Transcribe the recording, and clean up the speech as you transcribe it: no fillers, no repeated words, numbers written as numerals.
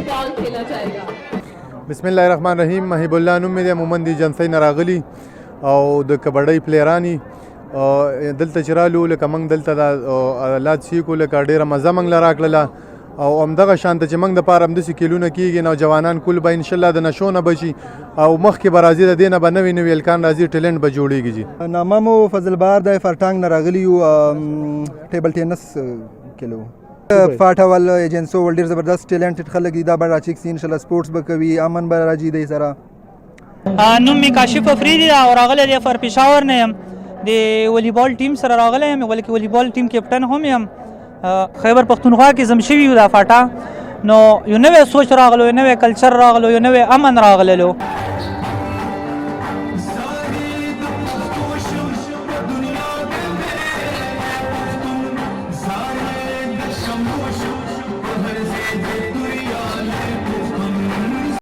वॉलीबॉल खेला जाएगा। बिस्मिल्लाहिर्रहमानिर्रहीम। महबूब الله نوم مې د مومن دي جنسي نه راغلي او د کبډۍ پلیرانی دلته چې رالو لکه موږ دلته د لاد سیکو لکه ډېره مزه موږ له راکړله او همدغه شانته چې موږ دپاره همداسې کیلونه کېږي نوجوانان کول به انشاءالله د نشو نه بچي او مخکې به راځي د دې نه به نوي نوي هلکان راځي ټیلنټ به جوړېږي. جي نامه مو فضل بهار دی، فرټانګ نه راغلي یو، ټیبل ټینس کلو فاټول ایجنسو ول ډېر زبردست ټیلنټډ خلک دي، دا به راچیک سي انشاءالله سپورټس به کوي، امن به راځي دی سره. نوم مې کاشف افریدي او راغلی دی فر پېښور نه یم، د والیبال ټیم سره راغلی یم، بلکې والیبال ټیم کیپټن هم یم. خیبر پښتونخوا کې زم شوي یو دا فاټا، نو یو نوی سوچ راغلو، یو نوی کلچر راغلو، یو نوی امن راغللو.